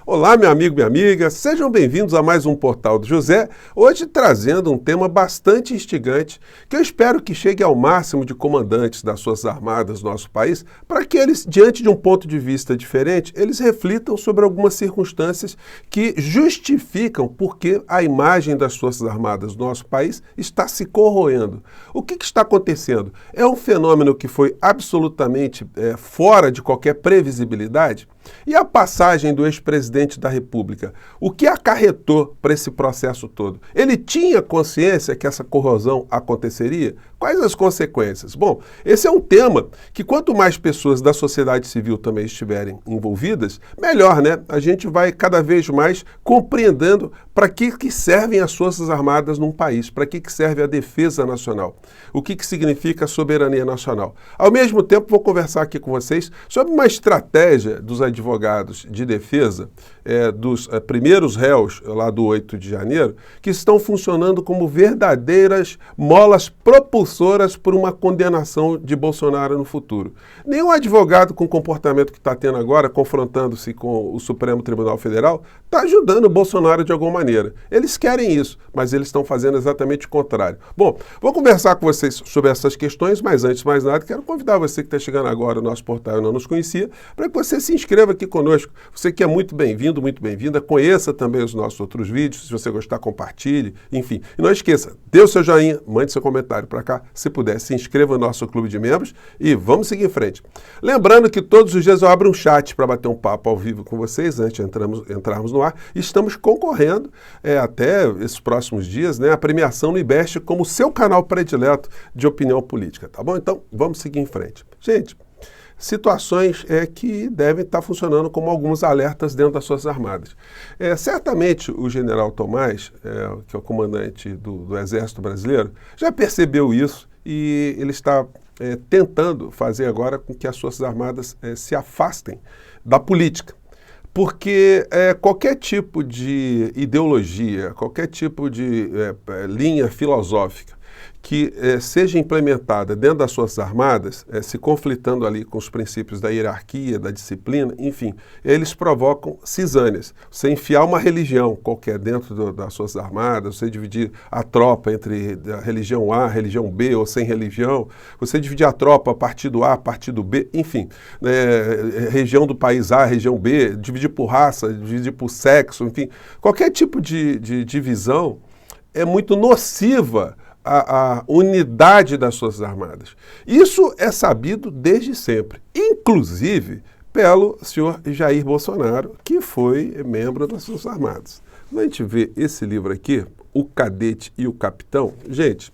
Olá, meu amigo, minha amiga, sejam bem-vindos a mais um Portal do José, hoje trazendo um tema bastante instigante, que eu espero que chegue ao máximo de comandantes das Forças Armadas do nosso país, para que eles, diante de um ponto de vista diferente, eles reflitam sobre algumas circunstâncias que justificam por que a imagem das Forças Armadas do nosso país está se corroendo. O que está acontecendo? É um fenômeno que foi absolutamente fora de qualquer previsibilidade? E a passagem do ex-presidente da República, o que acarretou para esse processo todo? Ele tinha consciência que essa corrosão aconteceria? Quais as consequências? Bom, esse é um tema que quanto mais pessoas da sociedade civil também estiverem envolvidas, melhor, né? A gente vai cada vez mais compreendendo para que servem as Forças Armadas num país, para que serve a defesa nacional, o que significa a soberania nacional. Ao mesmo tempo, vou conversar aqui com vocês sobre uma estratégia dos advogados de defesa, dos primeiros réus lá do 8 de janeiro, que estão funcionando como verdadeiras molas propulsoras por uma condenação de Bolsonaro no futuro. Nenhum advogado com o comportamento que está tendo agora, confrontando-se com o Supremo Tribunal Federal, está ajudando o Bolsonaro de alguma maneira. Eles querem isso, mas eles estão fazendo exatamente o contrário. Bom, vou conversar com vocês sobre essas questões, mas antes de mais nada, quero convidar você que está chegando agora no nosso portal e não nos conhecia, para que você se inscreva aqui conosco. Você que é muito bem-vindo, muito bem-vinda, conheça também os nossos outros vídeos, se você gostar, compartilhe, enfim. E não esqueça, dê o seu joinha, mande seu comentário para cá, se puder, se inscreva no nosso clube de membros e vamos seguir em frente. Lembrando que todos os dias eu abro um chat para bater um papo ao vivo com vocês, antes de entrarmos no ar, e estamos concorrendo até esses próximos dias, né, a premiação no IBEST como seu canal predileto de opinião política, tá bom? Então, vamos seguir em frente. Gente, situações que devem estar funcionando como alguns alertas dentro das Forças Armadas. Certamente o general Tomás, que é o comandante do Exército Brasileiro, já percebeu isso e ele está tentando fazer agora com que as Forças Armadas se afastem da política. Porque qualquer tipo de ideologia, qualquer tipo de linha filosófica que seja implementada dentro das Forças Armadas, se conflitando ali com os princípios da hierarquia, da disciplina, enfim, eles provocam cisâneas. Você enfiar uma religião qualquer dentro das Forças Armadas, você dividir a tropa entre a religião A, a religião B ou sem religião, você dividir a tropa partido A, partido B, enfim, região do país A, região B, dividir por raça, dividir por sexo, enfim, qualquer tipo de divisão é muito nociva a unidade das Forças Armadas. Isso é sabido desde sempre, inclusive pelo senhor Jair Bolsonaro, que foi membro das Forças Armadas. Quando a gente vê esse livro aqui, O Cadete e o Capitão, gente,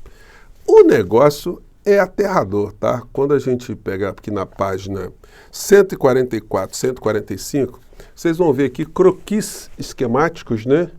o negócio é aterrador, tá? Quando a gente pega aqui na página 144, 145, vocês vão ver aqui croquis esquemáticos, né?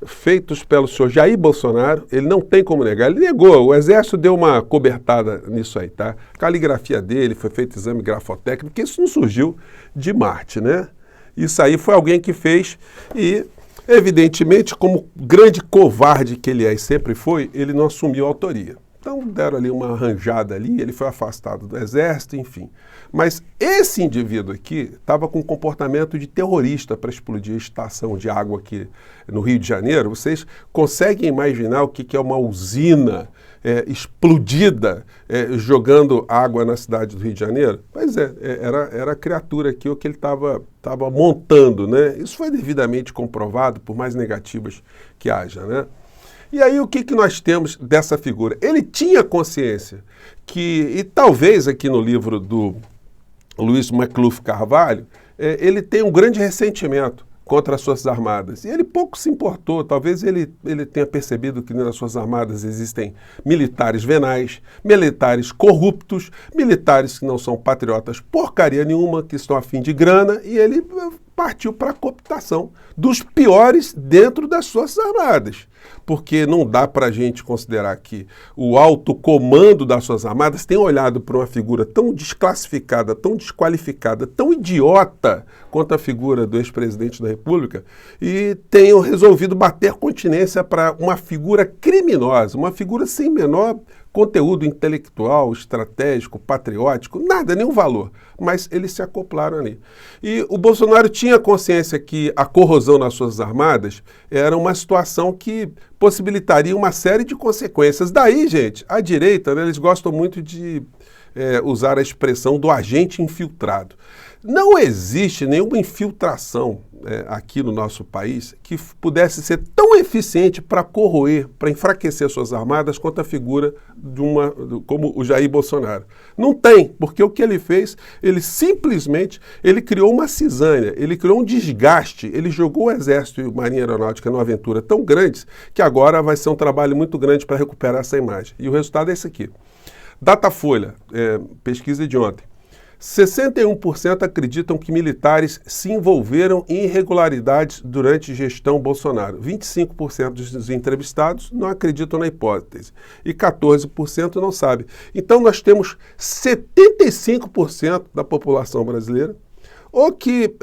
Feitos pelo senhor Jair Bolsonaro, ele não tem como negar, ele negou, o Exército deu uma cobertada nisso aí, tá? A caligrafia dele, foi feito exame grafotécnico, porque isso não surgiu de Marte, né? Isso aí foi alguém que fez e, evidentemente, como grande covarde que ele é e sempre foi, ele não assumiu a autoria. Então deram ali uma arranjada ali, ele foi afastado do Exército, enfim. Mas esse indivíduo aqui estava com um comportamento de terrorista para explodir a estação de água aqui no Rio de Janeiro. Vocês conseguem imaginar o que é uma usina explodida jogando água na cidade do Rio de Janeiro? Pois era a criatura aqui o que ele estava montando, né? Isso foi devidamente comprovado, por mais negativas que haja, né? E aí o que nós temos dessa figura? Ele tinha consciência que, e talvez aqui no livro do Luiz McLuff Carvalho, ele tem um grande ressentimento contra as Forças Armadas. E ele pouco se importou, talvez ele tenha percebido que nas Forças Armadas existem militares venais, militares corruptos, militares que não são patriotas porcaria nenhuma, que estão a fim de grana, e ele partiu para a cooptação dos piores dentro das Forças Armadas. porque não dá para a gente considerar que o alto comando das Suas Armadas tem olhado para uma figura tão desclassificada, tão desqualificada, tão idiota quanto a figura do ex-presidente da República e tenham resolvido bater continência para uma figura criminosa, uma figura sem menor conteúdo intelectual, estratégico, patriótico, nada, nenhum valor. Mas eles se acoplaram ali. E o Bolsonaro tinha consciência que a corrosão nas Suas Armadas era uma situação que possibilitaria uma série de consequências. Daí, gente, a direita, né, eles gostam muito de usar a expressão do agente infiltrado. Não existe nenhuma infiltração aqui no nosso país que pudesse ser tão eficiente para corroer, para enfraquecer as Suas Armadas quanto a figura como o Jair Bolsonaro. Não tem, porque o que ele fez, ele simplesmente criou uma cisânia, ele criou um desgaste, ele jogou o Exército e a Marinha Aeronáutica numa aventura tão grande que agora vai ser um trabalho muito grande para recuperar essa imagem. E o resultado é esse aqui. Datafolha, pesquisa de ontem. 61% acreditam que militares se envolveram em irregularidades durante gestão Bolsonaro. 25% dos entrevistados não acreditam na hipótese e 14% não sabem. Então nós temos 75% da população brasileira ou que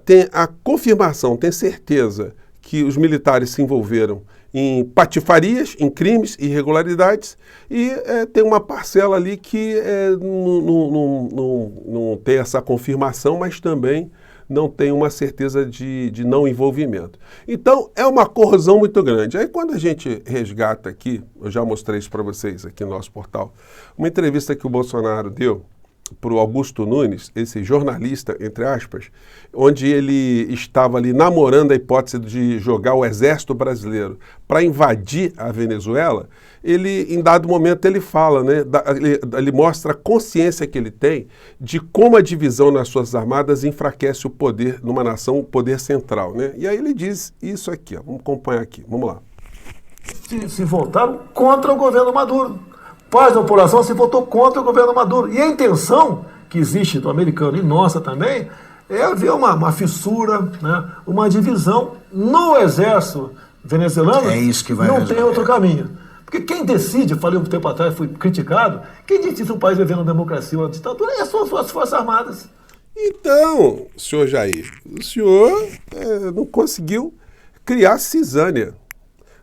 tem a confirmação, tem certeza que os militares se envolveram em patifarias, em crimes, irregularidades, e tem uma parcela ali que não tem essa confirmação, mas também não tem uma certeza de não envolvimento. Então, é uma corrosão muito grande. Aí, quando a gente resgata aqui, eu já mostrei isso para vocês aqui no nosso portal, uma entrevista que o Bolsonaro deu para o Augusto Nunes, esse jornalista, entre aspas, onde ele estava ali namorando a hipótese de jogar o exército brasileiro para invadir a Venezuela, ele, em dado momento, ele fala, né, ele mostra a consciência que ele tem de como a divisão nas Suas Armadas enfraquece o poder numa nação, o poder central, né? E aí ele diz isso aqui, ó, vamos acompanhar aqui, vamos lá. Se voltaram contra o governo Maduro. Parte da população se votou contra o governo Maduro. E a intenção que existe do americano e nossa também é haver uma fissura, né, uma divisão no exército venezuelano. É isso que vai não resolver. tem outro caminho. Porque quem decide, falei um tempo atrás, fui criticado, quem decide se o país vivendo uma democracia ou uma ditadura são as Forças Armadas. Então, senhor Jair, o senhor não conseguiu criar cisânia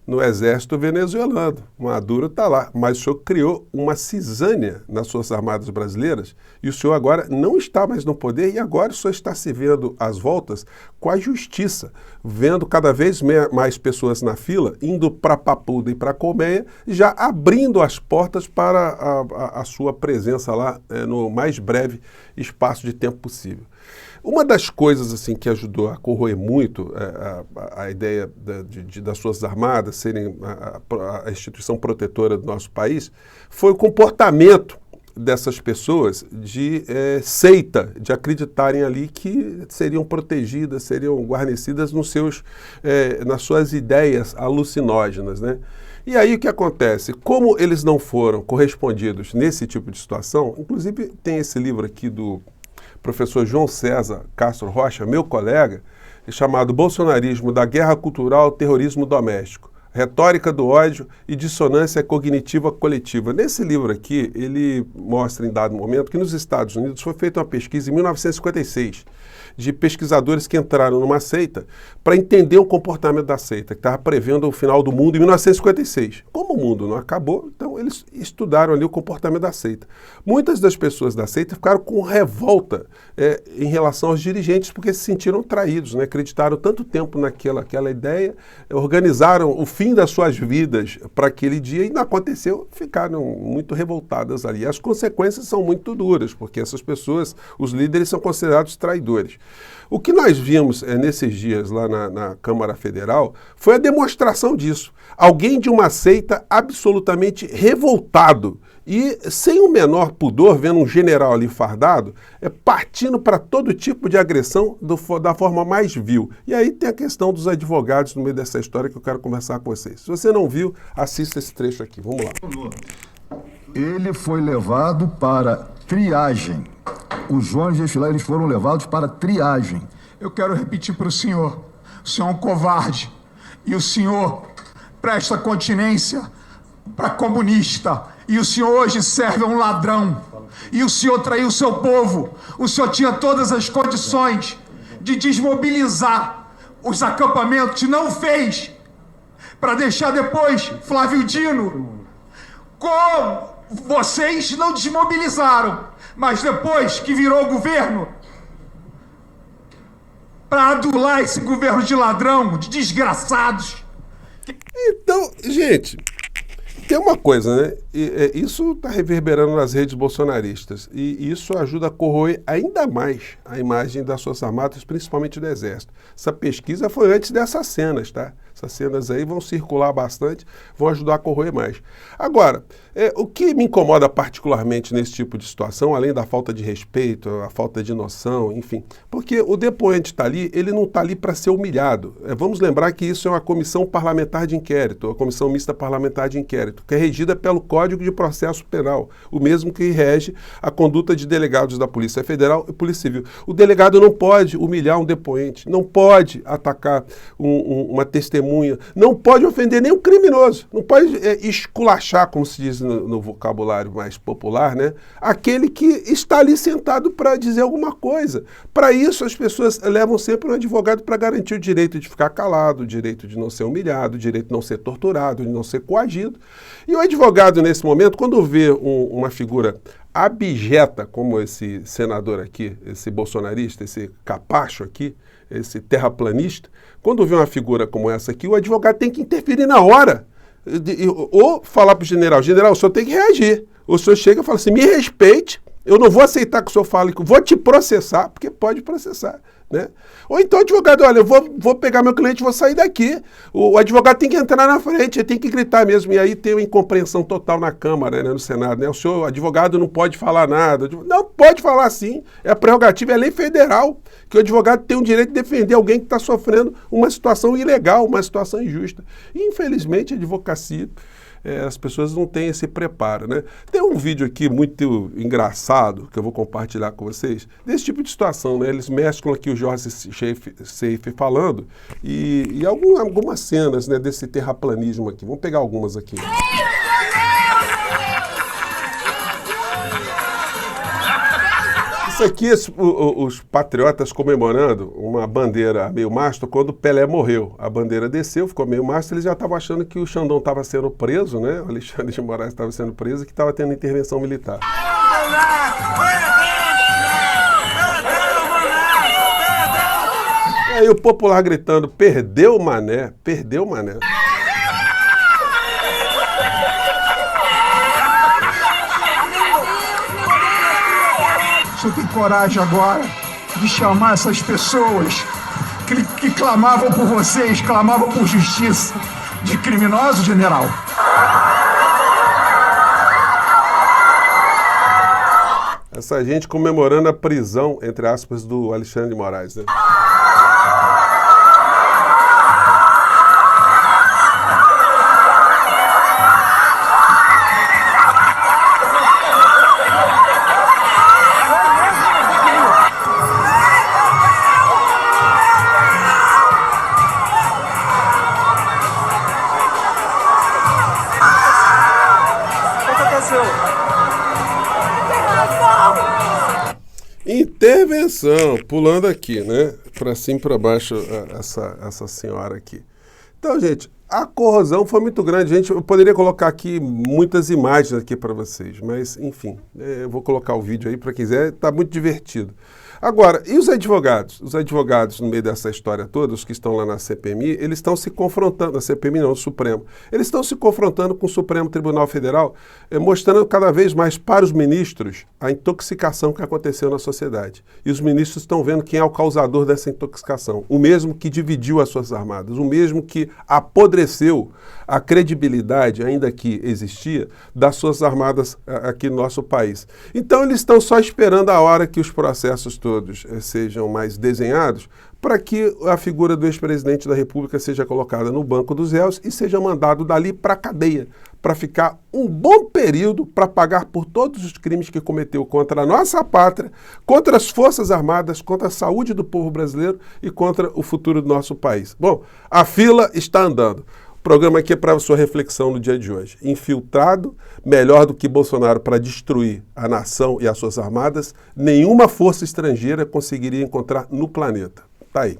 no exército venezuelano. Maduro está lá, mas o senhor criou uma cisânia nas Suas Armadas brasileiras e o senhor agora não está mais no poder e agora o senhor está se vendo às voltas com a justiça, vendo cada vez mais pessoas na fila, indo para Papuda e para Colmeia, já abrindo as portas para a sua presença lá no mais breve espaço de tempo possível. Uma das coisas assim que ajudou a corroer muito a ideia das Suas Armadas serem a instituição protetora do nosso país foi o comportamento dessas pessoas de seita, de acreditarem ali que seriam protegidas, seriam guarnecidas nas suas ideias alucinógenas, né? E aí o que acontece? Como eles não foram correspondidos nesse tipo de situação, inclusive tem esse livro aqui do professor João César Castro Rocha, meu colega, chamado Bolsonarismo da Guerra Cultural ao Terrorismo Doméstico, Retórica do Ódio e Dissonância Cognitiva Coletiva. Nesse livro aqui, ele mostra em dado momento que nos Estados Unidos foi feita uma pesquisa em 1956 de pesquisadores que entraram numa seita para entender o comportamento da seita, que estava prevendo o final do mundo em 1956. Como o mundo não acabou, então eles estudaram ali o comportamento da seita. Muitas das pessoas da seita ficaram com revolta em relação aos dirigentes porque se sentiram traídos, né? Acreditaram tanto tempo naquela ideia, organizaram o fim das suas vidas para aquele dia e não aconteceu, ficaram muito revoltadas ali. As consequências são muito duras, porque essas pessoas, os líderes, são considerados traidores. O que nós vimos nesses dias lá na Câmara Federal foi a demonstração disso. Alguém de uma seita absolutamente revoltado e sem o menor pudor, vendo um general ali fardado, partindo para todo tipo de agressão da forma mais vil. E aí tem a questão dos advogados no meio dessa história que eu quero conversar com vocês. Se você não viu, assista esse trecho aqui. Vamos lá. Ele foi levado para triagem. Os Jones e Estilar, eles foram levados para triagem. Eu quero repetir para o senhor é um covarde. E o senhor presta continência para comunista. E o senhor hoje serve a um ladrão. E o senhor traiu o seu povo. O senhor tinha todas as condições de desmobilizar os acampamentos. Não fez. Para deixar depois Flávio Dino. Como vocês não desmobilizaram. Mas depois que virou o governo, para adular esse governo de ladrão, de desgraçados. Então, gente, tem uma coisa, né? Isso está reverberando nas redes bolsonaristas e isso ajuda a corroer ainda mais a imagem das Forças Armadas, principalmente do Exército. Essa pesquisa foi antes dessas cenas, tá? Essas cenas aí vão circular bastante, vão ajudar a corroer mais. Agora, o que me incomoda particularmente nesse tipo de situação, além da falta de respeito, a falta de noção, enfim, porque o depoente está ali, ele não está ali para ser humilhado. Vamos lembrar que isso é uma comissão parlamentar de inquérito, a comissão mista parlamentar de inquérito, que é regida pelo Código de Processo Penal, o mesmo que rege a conduta de delegados da Polícia Federal e Polícia Civil. O delegado não pode humilhar um depoente, não pode atacar uma testemunha, não pode ofender nenhum criminoso, não pode esculachar, como se diz no vocabulário mais popular, né? Aquele que está ali sentado para dizer alguma coisa. Para isso, as pessoas levam sempre um advogado para garantir o direito de ficar calado, o direito de não ser humilhado, o direito de não ser torturado, de não ser coagido. E o advogado, nesse momento, quando vê uma figura abjeta como esse senador aqui, esse bolsonarista, esse capacho aqui, esse terraplanista, quando vê uma figura como essa aqui, o advogado tem que interferir na hora. Ou falar para o general, o senhor tem que reagir. O senhor chega e fala assim, me respeite, eu não vou aceitar que o senhor fale, vou te processar, porque pode processar. Né? Ou então o advogado, olha, eu vou pegar meu cliente e vou sair daqui. O advogado tem que entrar na frente, ele tem que gritar mesmo. E aí tem uma incompreensão total na Câmara, né, no Senado. Né? O advogado não pode falar nada. Não, pode falar sim. É a prerrogativa, é a lei federal, que o advogado tem o direito de defender alguém que está sofrendo uma situação ilegal, uma situação injusta. E, infelizmente, a advocacia... as pessoas não têm esse preparo, né? Tem um vídeo aqui muito engraçado, que eu vou compartilhar com vocês, desse tipo de situação, né? Eles mesclam aqui o Jorge Seife falando e algumas cenas, né, desse terraplanismo aqui. Vamos pegar algumas aqui. Isso aqui, os patriotas comemorando uma bandeira meio mastro quando Pelé morreu. A bandeira desceu, ficou meio mastro, eles já estavam achando que o Xandão estava sendo preso, né? O Alexandre de Moraes estava sendo preso e que estava tendo intervenção militar. E aí o popular gritando, perdeu o Mané, perdeu o Mané. O senhor tem coragem agora de chamar essas pessoas que clamavam por vocês, clamavam por justiça, de criminosos, general? Essa gente comemorando a prisão, entre aspas, do Alexandre de Moraes, né? Intervenção, pulando aqui, né? Para cima e para baixo, essa senhora aqui. Então, gente, a corrosão foi muito grande. Gente, eu poderia colocar aqui muitas imagens aqui para vocês, mas, enfim, eu vou colocar o vídeo aí para quem quiser, tá muito divertido. Agora, e os advogados? Os advogados, no meio dessa história toda, os que estão lá na CPMI, eles estão se confrontando, na CPMI não, no Supremo, eles estão se confrontando com o Supremo Tribunal Federal, mostrando cada vez mais para os ministros a intoxicação que aconteceu na sociedade. E os ministros estão vendo quem é o causador dessa intoxicação. O mesmo que dividiu as Forças Armadas, o mesmo que apodreceu a credibilidade, ainda que existia, das Forças Armadas aqui no nosso país. Então eles estão só esperando a hora que os processos todos sejam mais desenhados para que a figura do ex-presidente da República seja colocada no banco dos réus e seja mandado dali para a cadeia, para ficar um bom período para pagar por todos os crimes que cometeu contra a nossa pátria, contra as Forças Armadas, contra a saúde do povo brasileiro e contra o futuro do nosso país. Bom, a fila está andando. O programa aqui é para a sua reflexão no dia de hoje. Infiltrado, melhor do que Bolsonaro para destruir a nação e as suas armadas, nenhuma força estrangeira conseguiria encontrar no planeta. Tá aí.